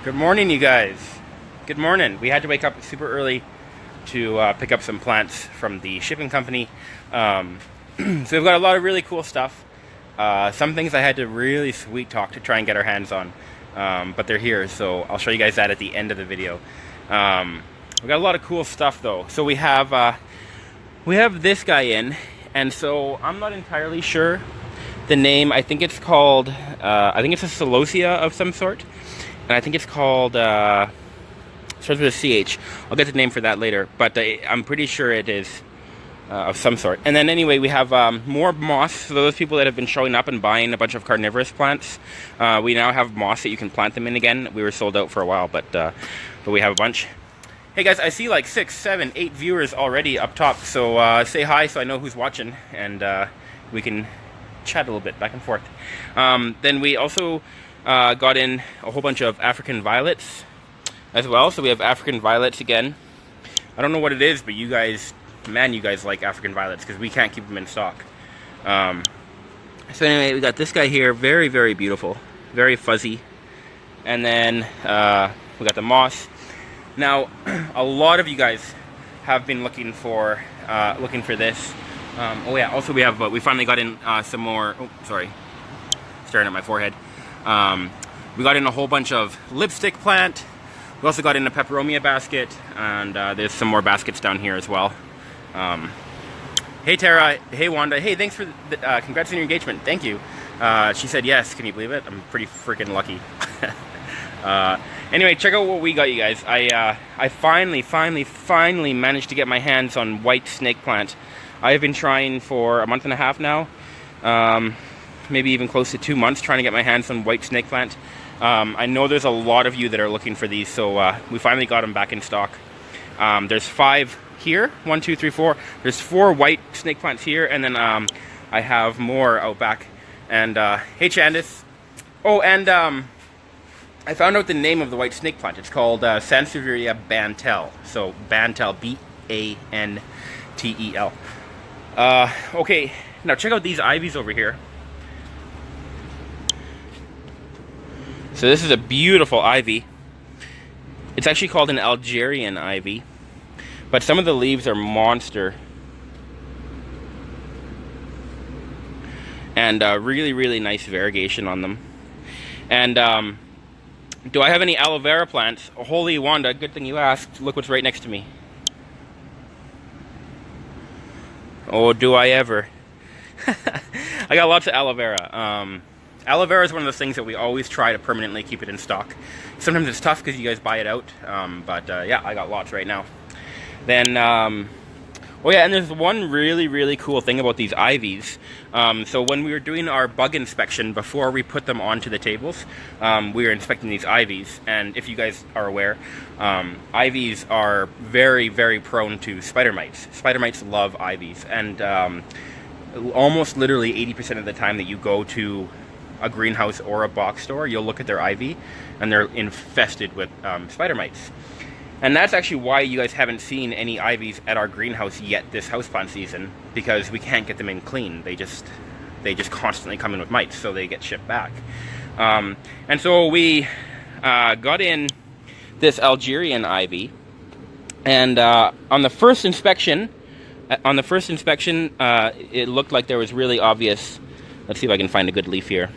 Good morning, you guys. Good morning. We had to wake up super early to pick up some plants from the shipping company. So we've got a lot of really cool stuff. Some things I had to really sweet talk to try and get our hands on, but they're here, so I'll show you guys that at the end of the video. We got a lot of cool stuff though. So we have this guy in, and so I'm not entirely sure the name. I think it's called I think it's a celosia of some sort. And I think it's called, starts with a CH. I'll get the name for that later, but I'm pretty sure it is of some sort. And then anyway, we have more moss. So those people that have been showing up and buying a bunch of carnivorous plants, we now have moss that you can plant them in again. We were sold out for a while, but we have a bunch. Hey guys, I see like 6, 7, 8 viewers already up top, so say hi so I know who's watching, and we can chat a little bit back and forth. Then we also got in a whole bunch of African violets as well. So we have African violets again. I don't know what it is, but you guys like African violets because we can't keep them in stock. So anyway, we got this guy here, very, very beautiful, very fuzzy. And then we got the moss. Now, a lot of you guys have been looking for this. Oh yeah, also we finally got in some more. Oh, sorry, staring at my forehead. We got in a whole bunch of lipstick plant. We also got in a peperomia basket, and there's some more baskets down here as well. Hey Tara, hey Wanda, hey, thanks for the, congrats on your engagement. Thank you. She said yes. Can you believe it? I'm pretty freaking lucky. Anyway, check out what we got, you guys. I finally managed to get my hands on white snake plant. I have been trying for a month and a half now. Maybe even close to 2 months trying to get my hands on white snake plant. I know there's a lot of you that are looking for these, so we finally got them back in stock. There's 5 here, 1, 2, 3, 4. There's 4 white snake plants here, and then I have more out back. And hey Chandis. Oh, and I found out the name of the white snake plant. It's called Sansaveria Bantel. So Bantel, B-A-N-T-E-L. Okay, now check out these ivies over here. So this is a beautiful ivy. It's actually called an Algerian ivy, but some of the leaves are monster. And really, really nice variegation on them. And do I have any aloe vera plants? Holy Wanda, good thing you asked. Look what's right next to me. Oh, do I ever. I got lots of aloe vera. Aloe vera is one of those things that we always try to permanently keep it in stock. Sometimes it's tough because you guys buy it out, but yeah, I got lots right now. Then, oh yeah, and there's one really, really cool thing about these ivies. So when we were doing our bug inspection before we put them onto the tables, we were inspecting these ivies, and if you guys are aware, ivies are very, very prone to spider mites. Spider mites love ivies, and almost literally 80% of the time that you go to a greenhouse or a box store, you'll look at their ivy and they're infested with spider mites. And that's actually why you guys haven't seen any ivies at our greenhouse yet this houseplant season, because we can't get them in clean. They just constantly come in with mites, so they get shipped back. And so we got in this Algerian ivy, and on the first inspection, it looked like there was really obvious. Let's see if I can find a good leaf here.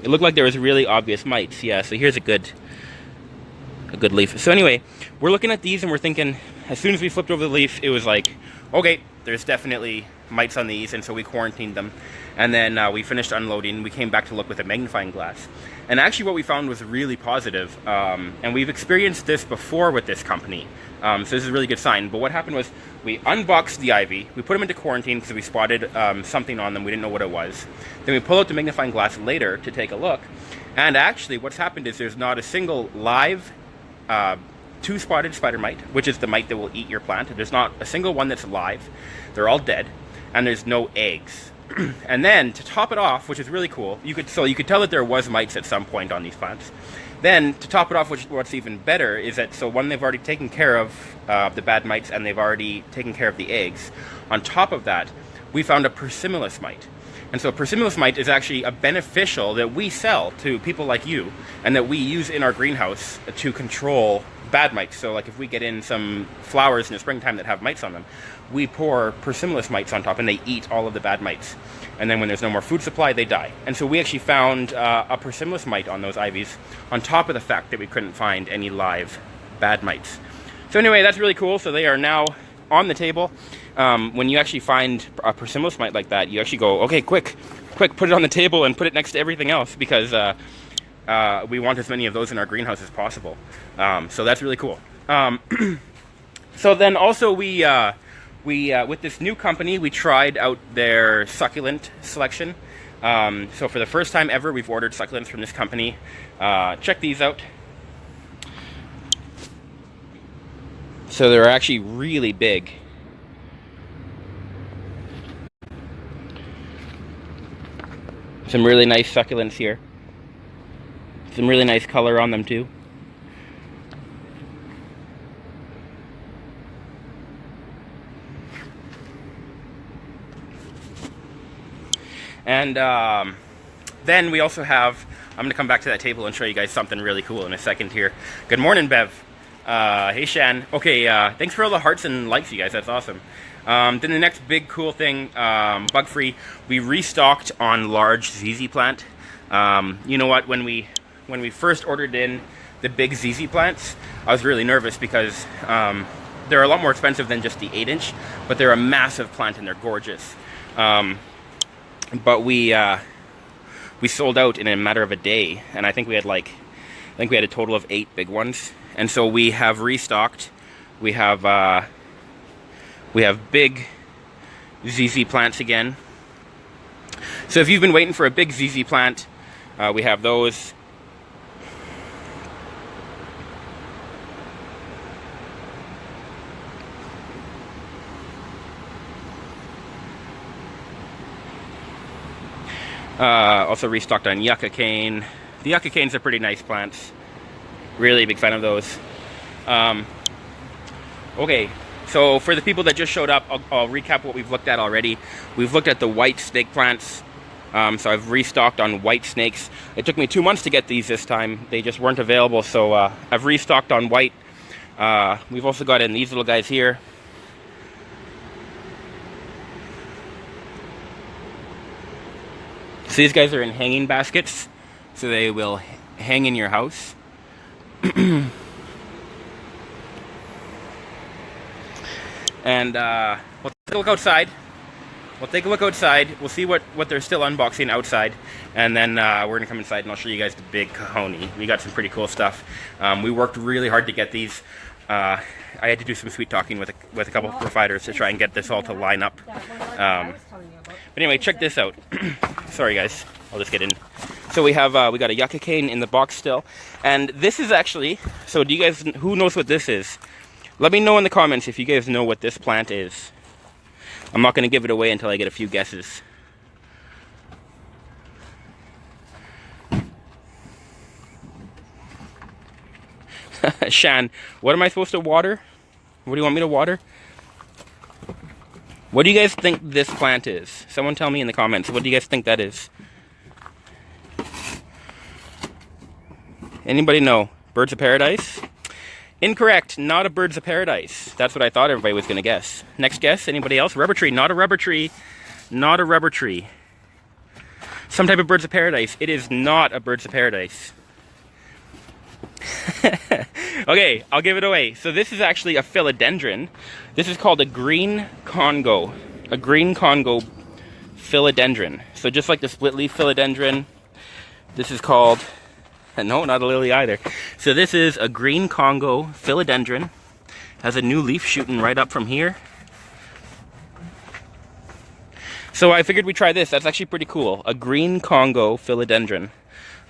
It looked like there was really obvious mites. Yeah, so here's a good leaf. So anyway, we're looking at these and we're thinking, as soon as we flipped over the leaf, it was like, okay, there's definitely mites on these, and so we quarantined them. And then we finished unloading. We came back to look with a magnifying glass. And actually what we found was really positive. And we've experienced this before with this company. So this is a really good sign. But what happened was we unboxed the ivy. We put them into quarantine because we spotted something on them. We didn't know what it was. Then we pull out the magnifying glass later to take a look. And actually what's happened is there's not a single live 2-spotted spider mite, which is the mite that will eat your plant. There's not a single one that's live. They're all dead. And there's no eggs. And then to top it off, which is really cool, you could tell that there was mites at some point on these plants. Then to top it off, what's even better is that when they've already taken care of the bad mites and they've already taken care of the eggs, on top of that, we found a persimmilus mite. And so persimmon mite is actually a beneficial that we sell to people like you, and that we use in our greenhouse to control bad mites. So like if we get in some flowers in the springtime that have mites on them, we pour persimmon mites on top and they eat all of the bad mites. And then when there's no more food supply, they die. And so we actually found a persimmon mite on those ivies, on top of the fact that we couldn't find any live bad mites. So anyway, that's really cool. So they are now on the table. When you actually find a persimmon mite like that, you actually go, okay, quick, put it on the table and put it next to everything else, because we want as many of those in our greenhouse as possible. So that's really cool. So then also we with this new company, we tried out their succulent selection. So for the first time ever, we've ordered succulents from this company. Check these out. So they're actually really big. Some really nice succulents here. Some really nice color on them too. And then we also have, I'm going to come back to that table and show you guys something really cool in a second here. Good morning, Bev. Hey, Shan. Okay, thanks for all the hearts and likes, you guys. That's awesome. Then the next big cool thing, bug-free, we restocked on large ZZ plant. You know what, when we first ordered in the big ZZ plants, I was really nervous because they're a lot more expensive than just the 8-inch, but they're a massive plant and they're gorgeous. But we sold out in a matter of a day, and I think we had a total of 8 big ones. And so we have restocked. We have big ZZ plants again. So if you've been waiting for a big ZZ plant, we have those. Also restocked on yucca cane. The yucca canes are pretty nice plants. Really big fan of those. Okay, so for the people that just showed up, I'll recap what we've looked at already. We've looked at the white snake plants. So I've restocked on white snakes. It took me 2 months to get these this time. They just weren't available, so I've restocked on white. We've also got in these little guys here. So these guys are in hanging baskets, so they will hang in your house. And we'll take a look outside. We'll see what they're still unboxing outside, and then we're gonna come inside and I'll show you guys the big cojones. We got some pretty cool stuff. We worked really hard to get these. I had to do some sweet talking with a couple of providers to try and get this all to line up. But anyway, check this out. Sorry guys, I'll just get in. So we got a yucca cane in the box still, and this is actually. So do you guys, who knows what this is? Let me know in the comments if you guys know what this plant is. I'm not going to give it away until I get a few guesses. Shan, what am I supposed to water? What do you want me to water? What do you guys think this plant is? Someone tell me in the comments. What do you guys think that is? Anybody know? Birds of paradise? Incorrect. Not a birds of paradise. That's what I thought everybody was going to guess. Next guess. Anybody else? Rubber tree. Not a rubber tree. Not a rubber tree. Some type of birds of paradise. It is not a birds of paradise. Okay, I'll give it away. So this is actually a philodendron. This is called a green Congo. A green Congo philodendron. So just like the split leaf philodendron, this is called, no, not a lily either. So this is a green Congo philodendron. Has a new leaf shooting right up from here. So I figured we'd try this. That's actually pretty cool. A green Congo philodendron.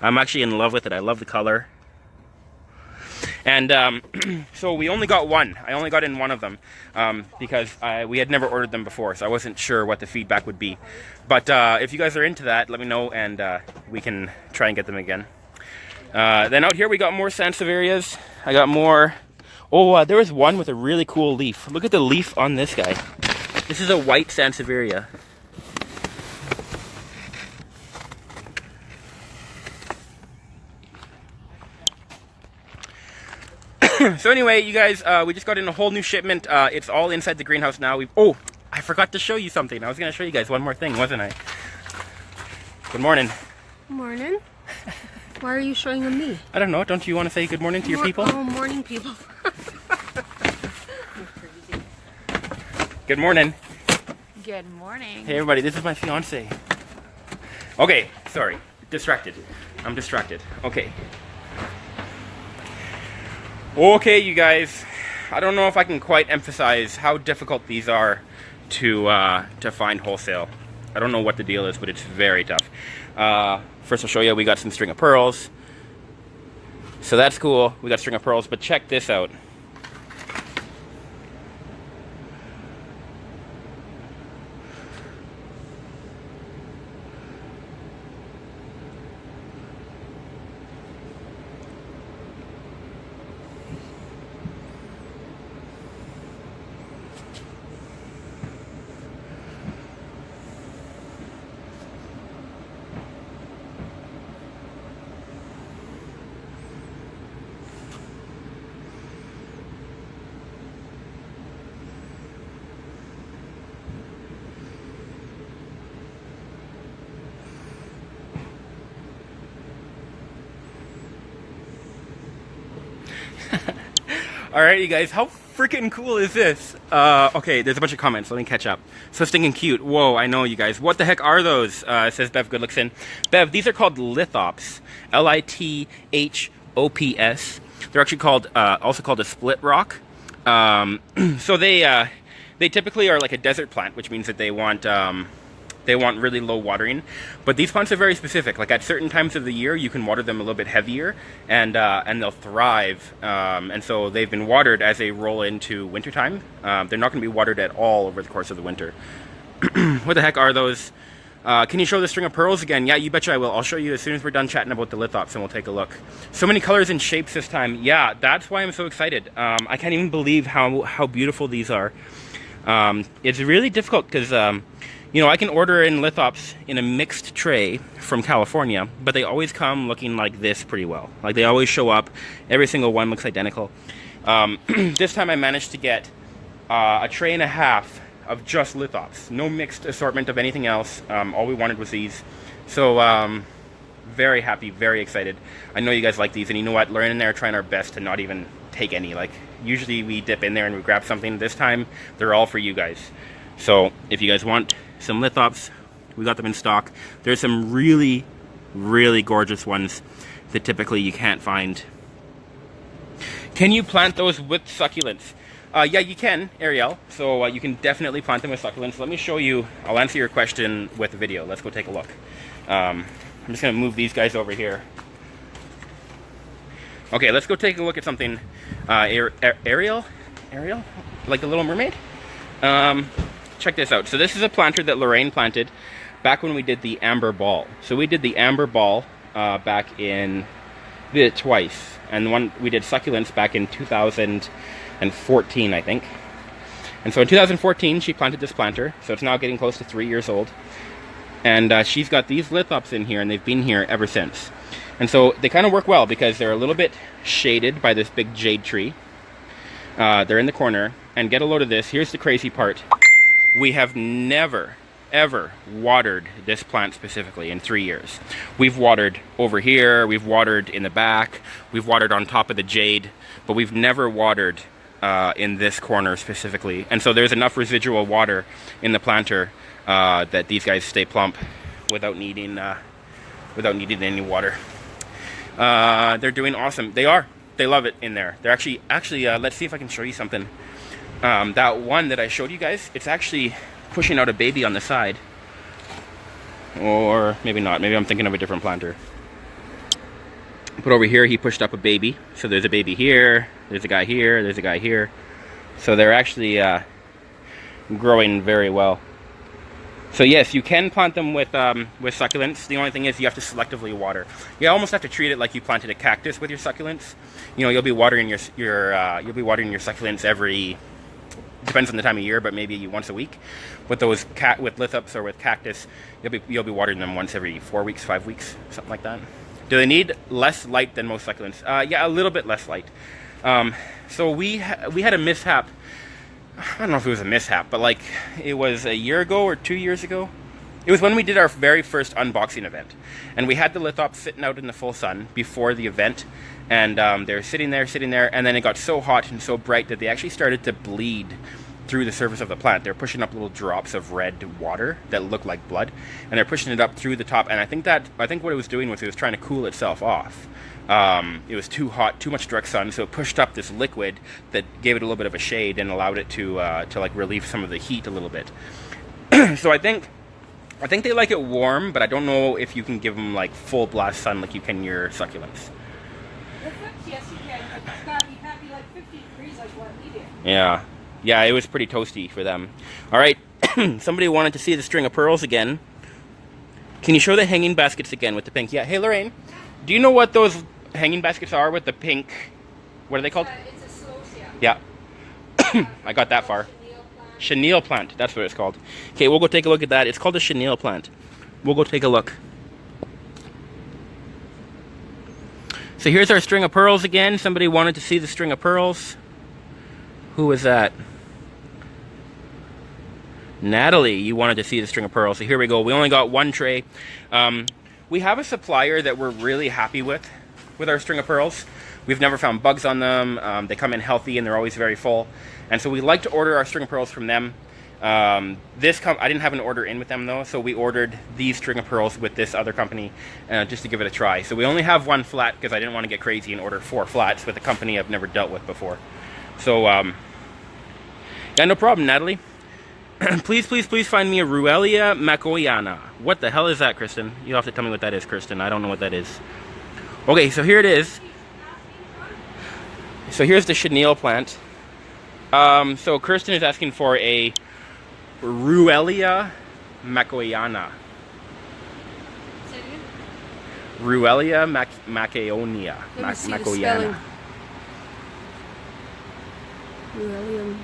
I'm actually in love with it. I love the color. And so we only got one. I only got in one of them because we had never ordered them before, so I wasn't sure what the feedback would be. But if you guys are into that, let me know, and we can try and get them again. Then out here we got more Sanseverias. I got more. Oh, there was one with a really cool leaf. Look at the leaf on this guy. This is a white Sansaveria. So anyway, you guys, we just got in a whole new shipment. It's all inside the greenhouse now. Oh, I forgot to show you something. I was going to show you guys one more thing, wasn't I? Good morning. Morning. Why are you showing them me? I don't know. Don't you want to say good morning to your people? Oh, morning, people. Good morning. Good morning. Hey, everybody. This is my fiance. Okay. Sorry. Distracted. I'm distracted. Okay. Okay, you guys. I don't know if I can quite emphasize how difficult these are to find wholesale. I don't know what the deal is, but it's very tough. First I'll show you, we got some string of pearls. So that's cool, we got string of pearls, but check this out. Alright, you guys, how freaking cool is this? Okay, there's a bunch of comments. Let me catch up. So stinking cute. Whoa, I know, you guys. What the heck are those? Says Bev Goodlickson. Bev, these are called Lithops. Lithops. They're actually called, also called a split rock. So they typically are like a desert plant, which means that they want really low watering, but these plants are very specific. Like at certain times of the year, you can water them a little bit heavier, and they'll thrive. And so they've been watered as they roll into wintertime. They're not going to be watered at all over the course of the winter. What the heck are those? Can you show the string of pearls again? Yeah, you betcha I will. I'll show you as soon as we're done chatting about the lithops, and we'll take a look. So many colors and shapes this time. Yeah, that's why I'm so excited. I can't even believe how beautiful these are. It's really difficult because you know, I can order in lithops in a mixed tray from California, but they always come looking like this pretty well. Like they always show up. Every single one looks identical. This time I managed to get a tray and a half of just lithops. No mixed assortment of anything else. All we wanted was these. So very happy, very excited. I know you guys like these, and you know what? Lauren and I are trying our best to not even take any. Like usually we dip in there and we grab something. This time they're all for you guys. So if you guys want some lithops, we got them in stock. There's some really, really gorgeous ones that typically you can't find. Can you plant those with succulents? Yeah, you can, Ariel. So you can definitely plant them with succulents. Let me show you. I'll answer your question with a video. Let's go take a look. I'm just going to move these guys over here. Okay, let's go take a look at something. Ariel? Like the Little Mermaid? Check this out. So this is a planter that Lorraine planted back when we did the amber ball. So we did the amber ball back in, we did it twice. And one we did succulents back in 2014, I think. And so in 2014, she planted this planter. So it's now getting close to 3 years old. And she's got these lithops in here, and they've been here ever since. And so they kind of work well because they're a little bit shaded by this big jade tree. They're in the corner. And get a load of this. Here's the crazy part. We have never, ever watered this plant specifically in 3 years. We've watered over here, we've watered in the back, we've watered on top of the jade, but we've never watered in this corner specifically. And so there's enough residual water in the planter that these guys stay plump without needing any water. They're doing awesome. They are. They love it in there. They're actually. Let's see if I can show you something. That one that I showed you guys, it's actually pushing out a baby on the side. Or maybe not. Maybe I'm thinking of a different planter. But over here, he pushed up a baby. So there's a baby here. There's a guy here. There's a guy here. So they're actually growing very well. So yes, you can plant them with succulents. The only thing is you have to selectively water. You almost have to treat it like you planted a cactus with your succulents. You know, you'll be watering your succulents every, depends on the time of year, but maybe once a week. With those with lithops or with cactus, you'll be watering them once every 4 weeks, 5 weeks, something like that. Do they need less light than most succulents? Yeah, a little bit less light. So we had a mishap. I don't know if it was a mishap, but like it was a year ago or 2 years ago. It was when we did our very first unboxing event, and we had the Lithops sitting out in the full sun before the event, and they were sitting there, and then it got so hot and so bright that they actually started to bleed through the surface of the plant. They're pushing up little drops of red water that look like blood, and they're pushing it up through the top. And I think what it was doing was it was trying to cool itself off. It was too hot, too much direct sun, so it pushed up this liquid that gave it a little bit of a shade and allowed it to like relieve some of the heat a little bit. So I think they like it warm, but I don't know if you can give them like full blast sun like you can your succulents. Yes, you can. It's got to be happy like 50 degrees like what we did. Yeah, it was pretty toasty for them. All right, somebody wanted to see the string of pearls again. Can you show the hanging baskets again with the pink? Yeah, hey Lorraine, do you know what those hanging baskets are with the pink? What are they called? It's a celosia. Yeah, I got that far. Chenille plant, that's what it's called. Okay, we'll go take a look at that. It's called a chenille plant. We'll go take a look. So here's our string of pearls again. Somebody wanted to see the string of pearls. Who was that? Natalie, you wanted to see the string of pearls. So here we go. We only got one tray. We have a supplier that we're really happy with our string of pearls. We've never found bugs on them. They come in healthy and they're always very full. And so we like to order our string of pearls from them. I didn't have an order in with them though, so we ordered these string of pearls with this other company just to give it a try. So we only have one flat because I didn't want to get crazy and order 4 flats with a company I've never dealt with before. So, yeah, no problem, Natalie. Please find me a Ruellia macoiana. What the hell is that, Kristen? You'll have to tell me what that is, Kristen. I don't know what that is. Okay, so here it is. So here's the chenille plant. So Kirsten is asking for a Ruellia macoiana. Ruellia macoiana. Macoiana. Ruellia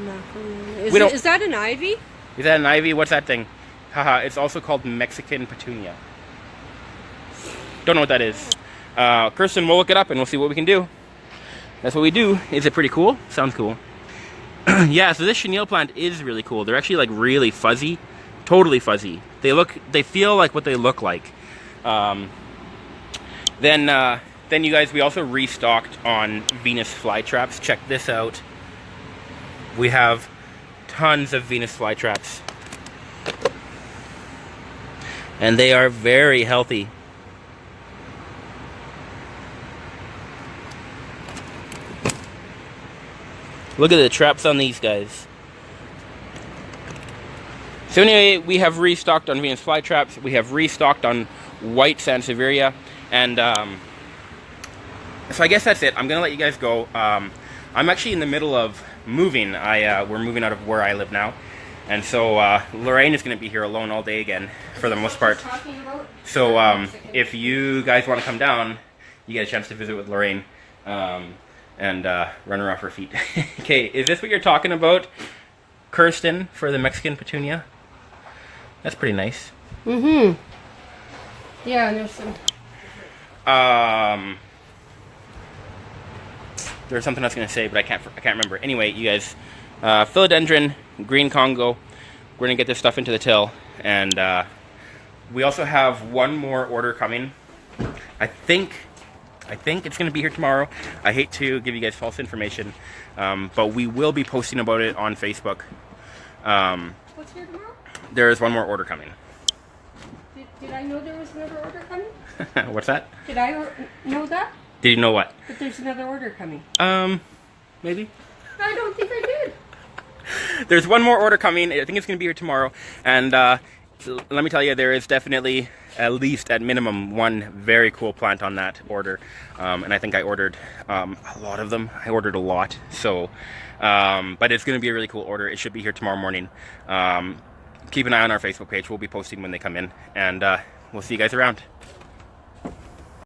macoiana. Is that an ivy? Is that an ivy? What's that thing? Haha, it's also called Mexican petunia. Don't know what that is. Kirsten, we'll look it up and we'll see what we can do. That's what we do. Is it pretty cool? Sounds cool. Yeah, so this chenille plant is really cool. They're actually like really fuzzy, totally fuzzy. They feel like what they look like. Then you guys, we also restocked on Venus flytraps. Check this out. We have tons of Venus flytraps, and they are very healthy. Look at the traps on these guys. So anyway, we have restocked on Venus flytraps. We have restocked on white Sansaveria. And so I guess that's it. I'm going to let you guys go. I'm actually in the middle of moving. We're moving out of where I live now. And so Lorraine is going to be here alone all day again for the most part. So if you guys want to come down, you get a chance to visit with Lorraine. And run her off her feet. Okay, is this what you're talking about, Kirsten, for the Mexican petunia? That's pretty nice. Mm-hmm. Yeah, and there's some... There's something I was going to say, but I can't remember. Anyway, you guys, philodendron, green Congo. We're going to get this stuff into the till. And we also have one more order coming. I think it's going to be here tomorrow. I hate to give you guys false information, but we will be posting about it on Facebook. What's here tomorrow? There is one more order coming. Did I know there was another order coming? What's that? Did I know that? Did you know what? That there's another order coming. Maybe? I don't think I did. There's one more order coming. I think it's going to be here tomorrow. And let me tell you, there is definitely at least at minimum one very cool plant on that order. And I think I ordered a lot of them. I ordered a lot. So, but it's going to be a really cool order. It should be here tomorrow morning. Keep an eye on our Facebook page. We'll be posting when they come in. And we'll see you guys around.